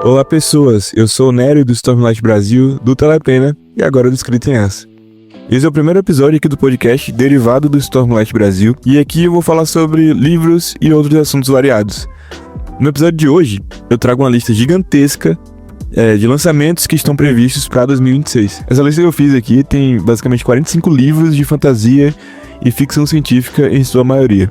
Olá pessoas, eu sou o Nery do Stormlight Brasil, do Telepena e agora do Escrito em Aço. Esse é o primeiro episódio aqui do podcast derivado do Stormlight Brasil e aqui eu vou falar sobre livros e outros assuntos variados. No episódio de hoje, eu trago uma lista gigantesca de lançamentos que estão previstos para 2026. Essa lista que eu fiz aqui tem basicamente 45 livros de fantasia e ficção científica em sua maioria.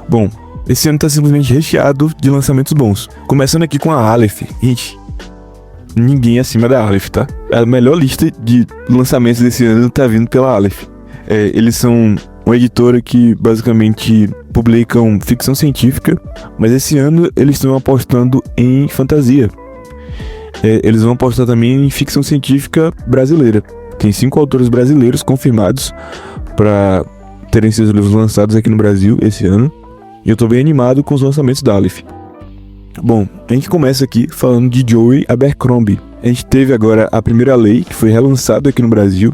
Bom, esse ano está simplesmente recheado de lançamentos bons. Começando aqui com a Aleph. Gente, ninguém acima da Aleph, tá? A melhor lista de lançamentos desse ano tá vindo pela Aleph. Eles são uma editora que basicamente publicam ficção científica, mas esse ano eles estão apostando em fantasia. Eles vão apostar também em ficção científica brasileira. Tem 5 autores brasileiros confirmados para terem seus livros lançados aqui no Brasil esse ano. E eu tô bem animado com os lançamentos da Aleph. Bom, a gente começa aqui falando de Joey Abercrombie. A gente teve agora A Primeira Lei, que foi relançado aqui no Brasil,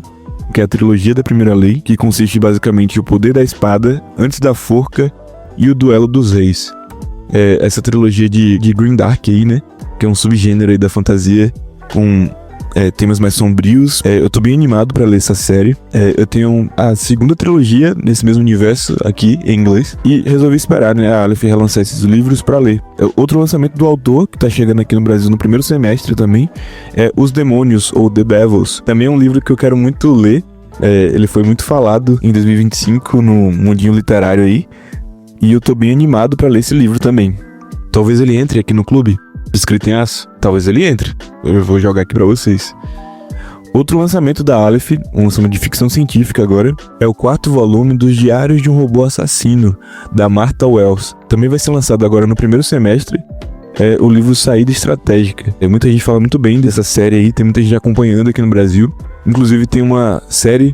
que é a trilogia da Primeira Lei, que consiste basicamente em O Poder da Espada, Antes da Forca e O Duelo dos Reis. Essa trilogia de Grimdark aí, né? Que é um subgênero aí da fantasia com temas mais sombrios. Eu tô bem animado pra ler essa série. Eu tenho a segunda trilogia nesse mesmo universo aqui, em inglês, e resolvi esperar, né, a Aleph relançar esses livros pra ler. Outro lançamento do autor, que tá chegando aqui no Brasil no primeiro semestre também, é Os Demônios, ou The Devils. Também é um livro que eu quero muito ler. Ele foi muito falado em 2025 no mundinho literário aí, e eu tô bem animado pra ler esse livro também. Talvez ele entre aqui no clube Escrito em Aço, talvez ele entre. Eu vou jogar aqui pra vocês. Outro lançamento da Aleph, um lançamento de ficção científica agora, é o 4º volume dos Diários de um Robô Assassino, da Martha Wells. Também vai ser lançado agora no primeiro semestre. O livro Saída Estratégica. Muita gente fala muito bem dessa série aí, tem muita gente acompanhando aqui no Brasil. Inclusive tem uma série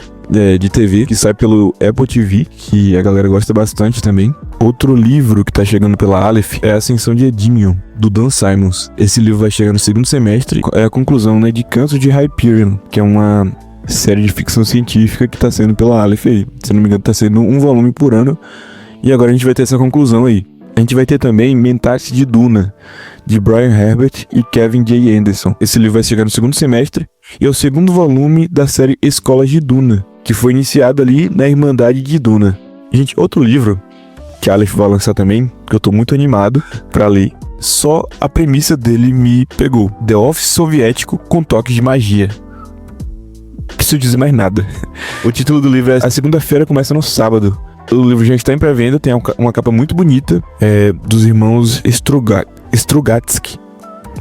de TV que sai pelo Apple TV, que a galera gosta bastante também. Outro livro que tá chegando pela Aleph é A Ascensão de Endymion, do Dan Simmons. Esse livro vai chegar no segundo semestre. É a conclusão, né, de Cantos de Hyperion, que é uma série de ficção científica que tá sendo pela Aleph aí. Se não me engano, tá sendo um volume por ano. E agora a gente vai ter essa conclusão aí. A gente vai ter também Mentate de Duna, de Brian Herbert e Kevin J. Anderson. Esse livro vai chegar no segundo semestre e é o segundo volume da série Escolas de Duna, que foi iniciado ali na Irmandade de Duna. Gente, outro livro que a Aleph vai lançar também, que eu tô muito animado pra ler, só a premissa dele me pegou. The Office soviético com toques de magia. Não preciso dizer mais nada. O título do livro é A Segunda-feira Começa no Sábado. O livro já está em pré-venda, tem uma capa muito bonita, dos irmãos Strugatsky.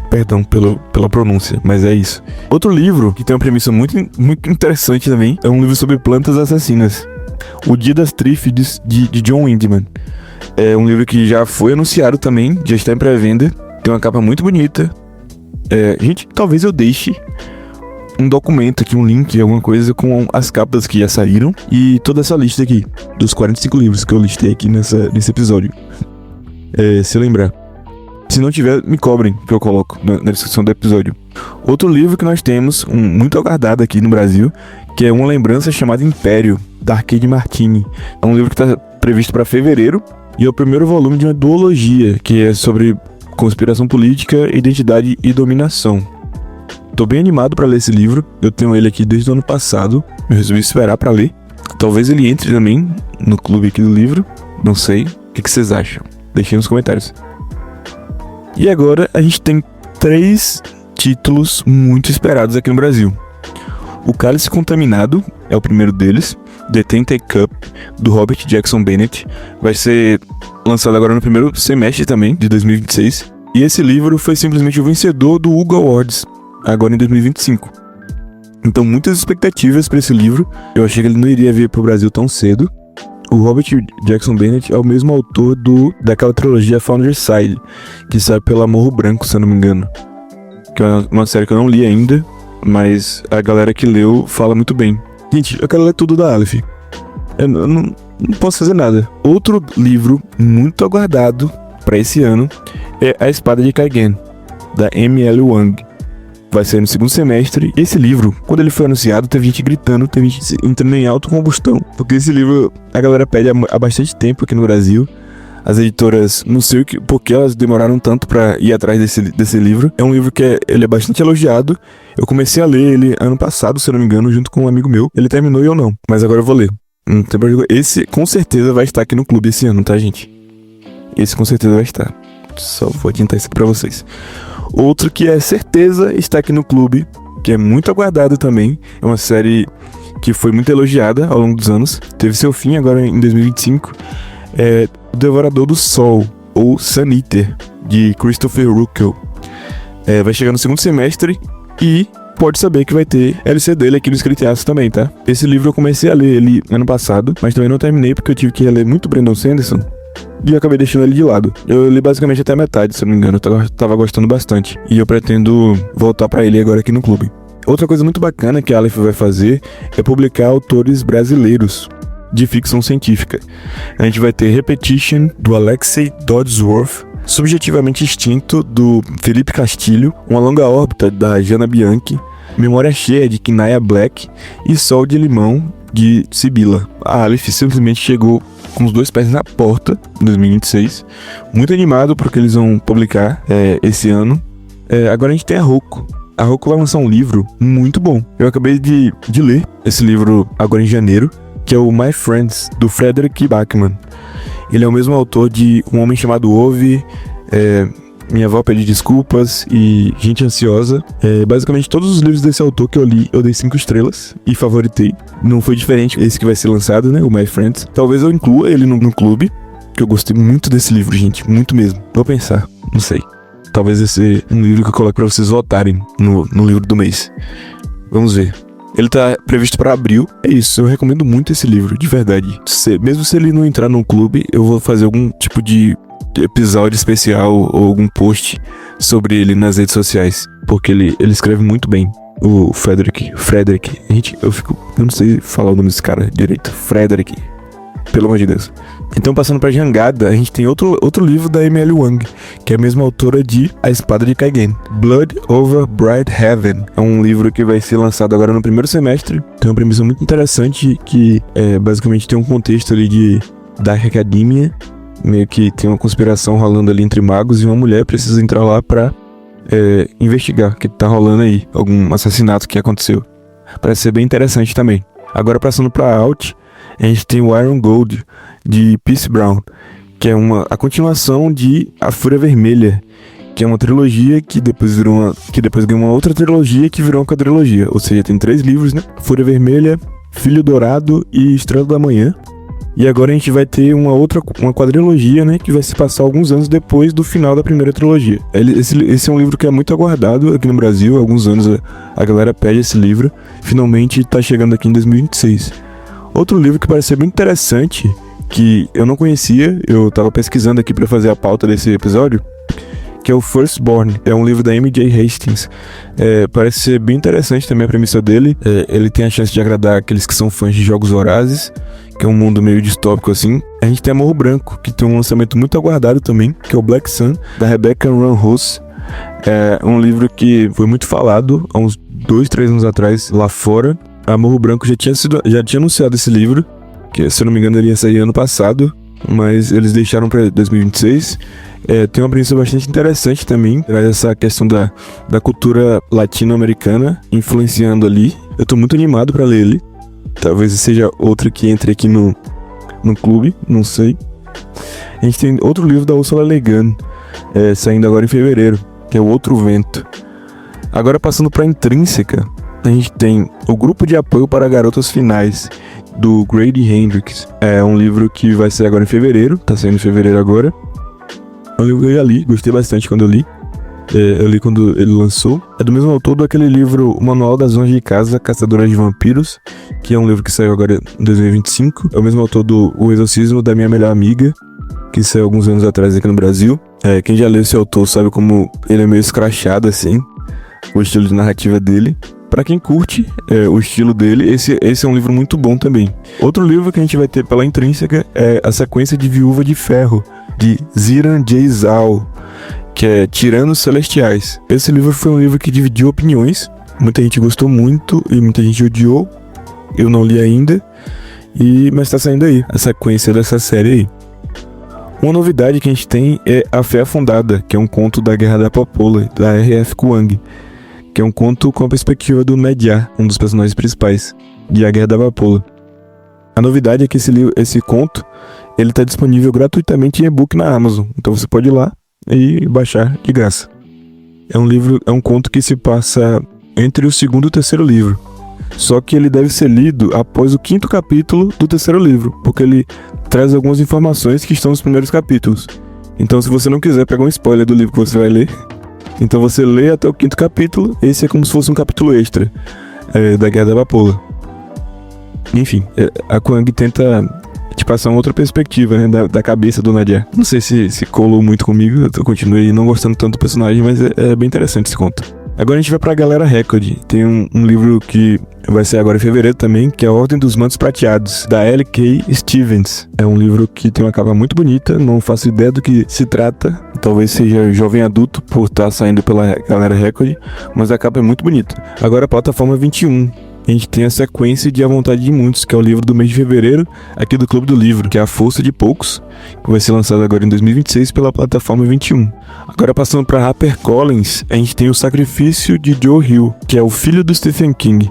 Perdão pela pronúncia, mas é isso. Outro livro que tem uma premissa muito, muito interessante também é um livro sobre plantas assassinas. O Dia das Trífides, de John Wyndham. É um livro que já foi anunciado também, já está em pré-venda. Tem uma capa muito bonita. Gente, talvez eu deixe um documento aqui, um link, alguma coisa com as capas que já saíram e toda essa lista aqui, dos 45 livros que eu listei aqui nesse episódio. Se eu lembrar. Se não tiver, me cobrem, que eu coloco na descrição do episódio. Outro livro que nós temos, muito aguardado aqui no Brasil, que é Uma Lembrança Chamada Império, da Arcade Martini. É um livro que está previsto para fevereiro e é o primeiro volume de uma duologia, que é sobre conspiração política, identidade e dominação. Tô bem animado para ler esse livro, eu tenho ele aqui desde o ano passado, eu resolvi esperar para ler. Talvez ele entre também no clube aqui do livro, não sei. O que vocês acham? Deixem nos comentários. E agora a gente tem 3 títulos muito esperados aqui no Brasil. O Cálice Contaminado é o primeiro deles, The Tainted Cup, do Robert Jackson Bennett. Vai ser lançado agora no primeiro semestre também, de 2026. E esse livro foi simplesmente o vencedor do Hugo Awards, agora em 2025. Então muitas expectativas para esse livro. Eu achei que ele não iria vir pro Brasil tão cedo. O Robert Jackson Bennett é o mesmo autor daquela trilogia Founder's Side, que sai pela Morro Branco, se eu não me engano. Que é uma série que eu não li ainda, mas a galera que leu fala muito bem. Gente, eu quero ler tudo da Aleph. Eu não posso fazer nada. Outro livro muito aguardado para esse ano é A Espada de Kaigen, da M.L. Wang. Vai ser no segundo semestre. Esse livro, quando ele foi anunciado, teve gente gritando, teve gente entrando em autocombustão, porque esse livro a galera pede há bastante tempo aqui no Brasil. As editoras, não sei por que elas demoraram tanto pra ir atrás desse livro. É um livro que ele é bastante elogiado. Eu comecei a ler ele ano passado, se eu não me engano, junto com um amigo meu. Ele terminou e eu não, mas agora eu vou ler. Não tem problema. Esse com certeza vai estar aqui no clube esse ano, tá, gente? Esse com certeza vai estar. Só vou adiantar isso aqui pra vocês. Outro que é certeza está aqui no clube, que é muito aguardado também. É uma série que foi muito elogiada ao longo dos anos. Teve seu fim agora em 2025. É O Devorador do Sol, ou Sun Eater, de Christopher Ruckel. Vai chegar no segundo semestre e pode saber que vai ter LC dele aqui no Escrito em Aço também, tá? Esse livro eu comecei a ler ele ano passado, mas também não terminei porque eu tive que ler muito Brandon Sanderson e eu acabei deixando ele de lado. Eu li basicamente até a metade, se eu não me engano. Eu tava gostando bastante e eu pretendo voltar pra ele agora aqui no clube. Outra coisa muito bacana que a Aleph vai fazer é publicar autores brasileiros de ficção científica. A gente vai ter Repetition, do Alexei Dodsworth, Subjetivamente Extinto, do Felipe Castilho, Uma Longa Órbita, da Jana Bianchi, Memória Cheia, de Kinaya Black e Sol de Limão, de Sibila. A Aleph simplesmente chegou com os dois pés na porta em 2026, muito animado porque eles vão publicar esse ano. Agora a gente tem a Rocco. A Rocco vai lançar um livro muito bom. Eu acabei de ler esse livro agora em janeiro, que é o My Friends, do Frederick Backman. Ele é o mesmo autor de Um Homem Chamado Ove, Minha Avó Pede Desculpas e Gente Ansiosa. Basicamente todos os livros desse autor que eu li, eu dei 5 estrelas e favoritei. Não foi diferente esse que vai ser lançado, né, o My Friends. Talvez eu inclua ele no clube, que eu gostei muito desse livro, gente, muito mesmo. Vou pensar, não sei. Talvez esse seja um livro que eu coloque pra vocês votarem no livro do mês. Vamos ver. Ele tá previsto para abril. É isso, eu recomendo muito esse livro, de verdade. Mesmo se ele não entrar no clube, eu vou fazer algum tipo de episódio especial ou algum post sobre ele nas redes sociais, porque ele escreve muito bem. O Frederick. Gente, eu não sei falar o nome desse cara direito. Frederick. Pelo amor de Deus. Então, passando pra Jangada, a gente tem outro livro da M.L. Wang, que é a mesma autora de A Espada de Kaigen. Blood Over Bright Heaven. É um livro que vai ser lançado agora no primeiro semestre. Tem uma premissa muito interessante que basicamente tem um contexto ali de Dark Academia. Meio que tem uma conspiração rolando ali entre magos e uma mulher precisa entrar lá pra investigar o que tá rolando aí. Algum assassinato que aconteceu. Parece ser bem interessante também. Agora, passando pra Out, a gente tem o Iron Gold, de Peace Brown, que é a continuação de A Fúria Vermelha, que é uma trilogia que depois ganhou uma outra trilogia que virou uma quadrilogia. Ou seja, tem 3 livros, né? Fúria Vermelha, Filho Dourado e Estrela da Manhã. E agora a gente vai ter uma quadrilogia, né? Que vai se passar alguns anos depois do final da primeira trilogia. Esse é um livro que é muito aguardado aqui no Brasil. Há alguns anos a galera pede esse livro. Finalmente tá chegando aqui em 2026. Outro livro que parece ser bem interessante, que eu não conhecia, eu tava pesquisando aqui pra fazer a pauta desse episódio, que é o Firstborn. É um livro da M.J. Hastings. Parece ser bem interessante também a premissa dele. Ele tem a chance de agradar aqueles que são fãs de Jogos Vorazes, que é um mundo meio distópico assim. A gente tem Amor Branco, que tem um lançamento muito aguardado também, que é o Black Sun, da Rebecca Ron Ross. É um livro que foi muito falado há uns 2-3 anos atrás lá fora. Amor Branco já tinha anunciado esse livro, que se eu não me engano ele ia sair ano passado, mas eles deixaram para 2026. Tem uma premissa bastante interessante também, essa questão da cultura latino-americana influenciando ali. Eu tô muito animado para ler ele. Talvez seja outro que entre aqui no clube, não sei. A gente tem outro livro da Ursula Le Guin, saindo agora em fevereiro, que é O Outro Vento. Agora, passando para Intrínseca, a gente tem O Grupo de Apoio para Garotas Finais, do Grady Hendrix. É um livro que vai sair agora em fevereiro, tá saindo em fevereiro agora. É um livro que eu já li, gostei bastante quando eu li. Eu li quando ele lançou. É do mesmo autor daquele livro O Manual das Donas de Casa, Caçadoras de Vampiros, que é um livro que saiu agora em 2025. É o mesmo autor do O Exorcismo da Minha Melhor Amiga, que saiu alguns anos atrás aqui no Brasil. Quem já leu esse autor sabe como ele é meio escrachado assim, o estilo de narrativa dele. Pra quem curte o estilo dele, esse é um livro muito bom também. Outro livro que a gente vai ter pela Intrínseca é a sequência de Viúva de Ferro, de Ziran J. Zhao, que é Tiranos Celestiais. Esse livro foi um livro que dividiu opiniões. Muita gente gostou muito e muita gente odiou. Eu não li ainda, mas tá saindo aí a sequência dessa série aí. Uma novidade que a gente tem é A Fé Afundada, que é um conto da Guerra da Papoula, da R.F. Kuang, que é um conto com a perspectiva do Medjar, um dos personagens principais, de A Guerra da Papoula. A novidade é que esse conto ele está disponível gratuitamente em e-book na Amazon, então você pode ir lá e baixar de graça. É um conto que se passa entre o segundo e o terceiro livro. Só que ele deve ser lido após o 5º capítulo do terceiro livro, porque ele traz algumas informações que estão nos primeiros capítulos. Então, se você não quiser pegar um spoiler do livro que você vai ler, então você lê até o 5º capítulo. Esse é como se fosse um capítulo extra da Guerra da Papoula. Enfim, a Kuang tenta te passar uma outra perspectiva, né, da cabeça do Medjar. Não sei se colou muito comigo, eu continuei não gostando tanto do personagem, mas é bem interessante esse conto. Agora a gente vai pra Galera Record. Tem um livro que vai ser agora em fevereiro também, que é A Ordem dos Mantos Prateados, da L.K. Stevens. É um livro que tem uma capa muito bonita, não faço ideia do que se trata. Talvez seja jovem adulto por estar saindo pela Galera Record, mas a capa é muito bonita. Agora a plataforma 21. A gente tem a sequência de A Vontade de Muitos, que é o livro do mês de fevereiro, aqui do Clube do Livro, que é A Força de Poucos, que vai ser lançado agora em 2026 pela plataforma 21. Agora passando para HarperCollins, a gente tem O Sacrifício de Joe Hill, que é o filho do Stephen King.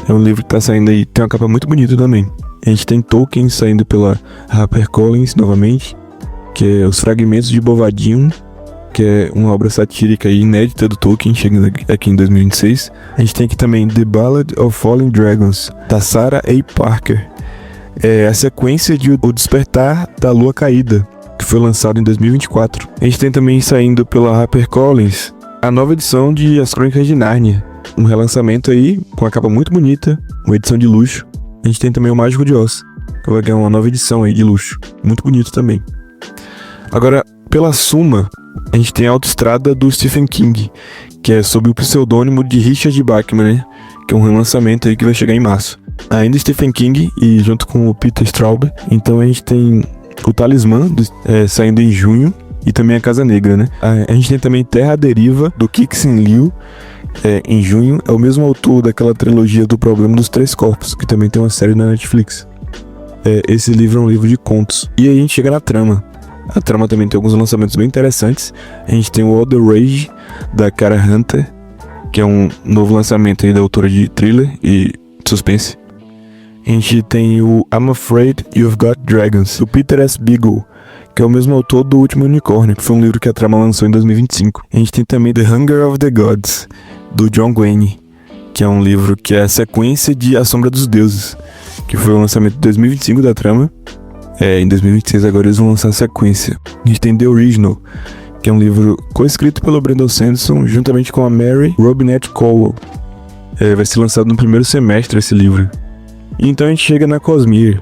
É um livro que tá saindo aí, tem uma capa muito bonita também. A gente tem Tolkien saindo pela HarperCollins novamente, que é Os Fragmentos de Bovadion, que é uma obra satírica e inédita do Tolkien, chegando aqui em 2026. A gente tem aqui também The Ballad of Fallen Dragons, da Sarah A. Parker. É a sequência de O Despertar da Lua Caída, que foi lançado em 2024. A gente tem também saindo pela HarperCollins a nova edição de As Crônicas de Nárnia, um relançamento aí, com a capa muito bonita, uma edição de luxo. A gente tem também O Mágico de Oz, que vai ganhar uma nova edição aí de luxo, muito bonito também. Agora, pela Suma, a gente tem a Autoestrada do Stephen King, que é sob o pseudônimo de Richard Bachman, né? Que é um relançamento aí que vai chegar em março. Ainda Stephen King e junto com o Peter Straub. Então a gente tem o Talismã saindo em junho e também a Casa Negra, né? A gente tem também Terra à Deriva do Cixin Liu em junho. É o mesmo autor daquela trilogia do Problema dos Três Corpos, que também tem uma série na Netflix. Esse livro é um livro de contos. E aí a gente chega na trama. A trama também tem alguns lançamentos bem interessantes. A gente tem o All the Rage, da Kara Hunter, que é um novo lançamento aí da autora de thriller e suspense. A gente tem o I'm Afraid You've Got Dragons, do Peter S. Beagle, que é o mesmo autor do Último Unicórnio, que foi um livro que a trama lançou em 2025. A gente tem também The Hunger of the Gods, do John Gwynne, que é um livro que é a sequência de A Sombra dos Deuses, que foi o lançamento de 2025 da trama. Em 2026 agora eles vão lançar a sequência. A gente tem The Original, que é um livro co-escrito pelo Brandon Sanderson juntamente com a Mary Robinette Cowell. Vai ser lançado no primeiro semestre esse livro. E então a gente chega na Cosmere.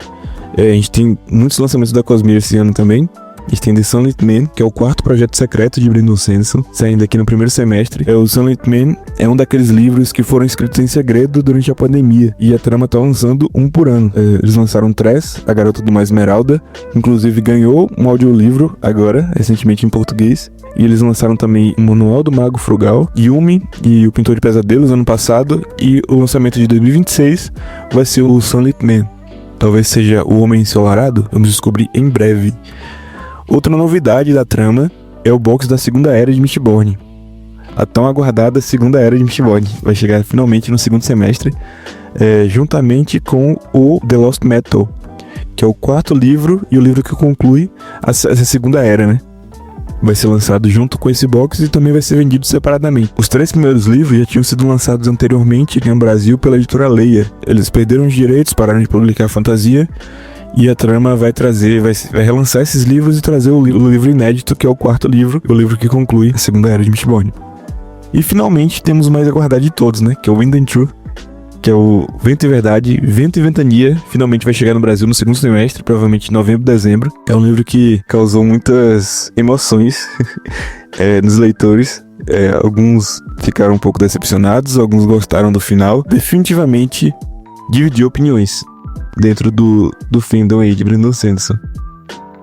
A gente tem muitos lançamentos da Cosmere esse ano também. A gente tem The Sunlit Man, que é o 4º projeto secreto de Brandon Sanderson, saindo aqui no primeiro semestre. O Sunlit Man é um daqueles livros que foram escritos em segredo durante a pandemia, e a trama tá lançando um por ano. Eles lançaram Tress, A Garota do Mar Esmeralda, inclusive ganhou um audiolivro agora, recentemente em português. E eles lançaram também o Manual do Mago Frugal, Yumi e o Pintor de Pesadelos ano passado, e o lançamento de 2026 vai ser o Sunlit Man. Talvez seja O Homem Ensolarado, vamos descobrir em breve. Outra novidade da trama é o box da Segunda Era de Mistborn. A tão aguardada Segunda Era de Mistborn vai chegar finalmente no segundo semestre, juntamente com o The Lost Metal, que é o 4º livro e o livro que conclui essa Segunda Era, né? Vai ser lançado junto com esse box e também vai ser vendido separadamente. Os 3 primeiros livros já tinham sido lançados anteriormente aqui no Brasil pela editora Leia. Eles perderam os direitos, pararam de publicar fantasia, e a trama vai relançar esses livros e trazer o livro inédito, que é o 4º livro, o livro que conclui a Segunda Era de Mistborn. E finalmente temos o mais aguardado de todos, né? Que é o Wind and Truth, que é o Vento e Verdade, Vento e Ventania, finalmente vai chegar no Brasil no segundo semestre, provavelmente em novembro, dezembro. É um livro que causou muitas emoções nos leitores. Alguns ficaram um pouco decepcionados, alguns gostaram do final. Definitivamente dividiu opiniões dentro do fandom aí de Brandon Sanderson.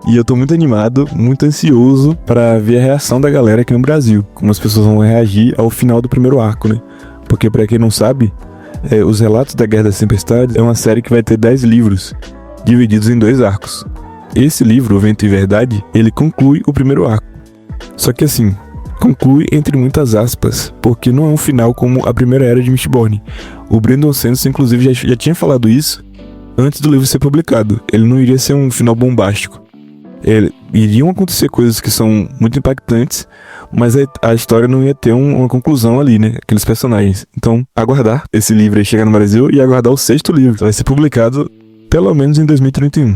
E eu tô muito animado, muito ansioso para ver a reação da galera aqui no Brasil, como as pessoas vão reagir ao final do primeiro arco, né? Porque pra quem não sabe, Os Relatos da Guerra das Tempestades é uma série que vai ter 10 livros, divididos em 2 arcos. esse livro, O Vento e Verdade, ele conclui o primeiro arco. Só que assim, conclui entre muitas aspas, porque não é um final como a primeira era de Mistborn. O Brandon Sanderson, inclusive, já tinha falado isso antes do livro ser publicado. Ele não iria ser um final bombástico. Iriam acontecer coisas que são muito impactantes, mas a história não ia ter uma conclusão ali, né? Aqueles personagens. Então, aguardar esse livro aí chegar no Brasil e aguardar o 6º livro. Vai ser publicado pelo menos em 2031.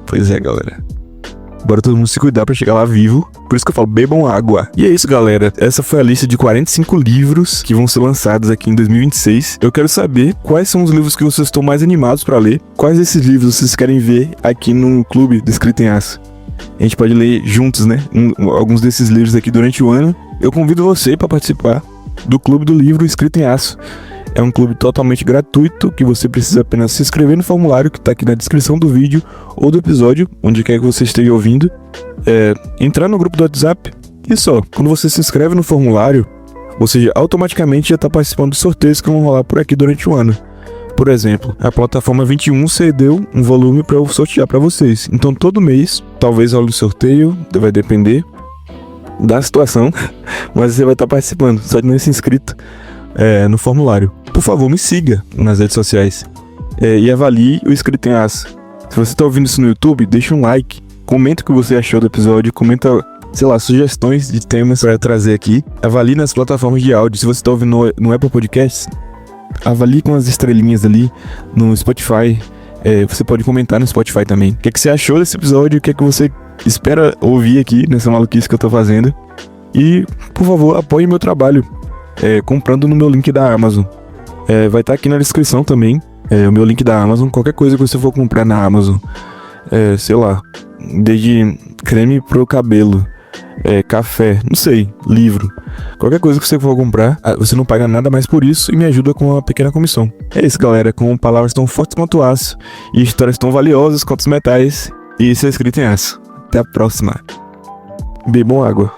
Pois é, galera. Bora todo mundo se cuidar pra chegar lá vivo. Por isso que eu falo, bebam água. E é isso, galera. Essa foi a lista de 45 livros que vão ser lançados aqui em 2026. Eu quero saber quais são os livros que vocês estão mais animados pra ler. Quais desses livros vocês querem ver aqui no Clube do Escrito em Aço. A gente pode ler juntos, né? Alguns desses livros aqui durante o ano. Eu convido você para participar do Clube do Livro Escrito em Aço. É um clube totalmente gratuito, que você precisa apenas se inscrever no formulário que está aqui na descrição do vídeo ou do episódio, onde quer que você esteja ouvindo. Entrar no grupo do WhatsApp e só. Quando você se inscreve no formulário, você automaticamente já está participando dos sorteios que vão rolar por aqui durante o ano. Por exemplo, a plataforma 21 cedeu um volume para eu sortear para vocês. Então todo mês, talvez role o sorteio, vai depender da situação, mas você vai estar participando, só de não ser inscrito no formulário. Por favor, me siga nas redes sociais e avalie o Escrito em Aço. Se você está ouvindo isso no YouTube, deixa um like, comenta o que você achou do episódio, comenta, sei lá, sugestões de temas para trazer aqui. Avalie nas plataformas de áudio. Se você está ouvindo no Apple Podcasts, avalie com as estrelinhas ali no Spotify. Você pode comentar no Spotify também. O que é que você achou desse episódio? O que é que você espera ouvir aqui nessa maluquice que eu tô fazendo? E, por favor, apoie meu trabalho comprando no meu link da Amazon. Vai estar aqui na descrição também o meu link da Amazon. Qualquer coisa que você for comprar na Amazon, sei lá, desde creme pro cabelo, café, não sei, livro, qualquer coisa que você for comprar, você não paga nada mais por isso e me ajuda com uma pequena comissão. É isso, galera, com palavras tão fortes quanto o aço e histórias tão valiosas quanto os metais, e isso é Escrito em Aço. Até a próxima. Bebam água.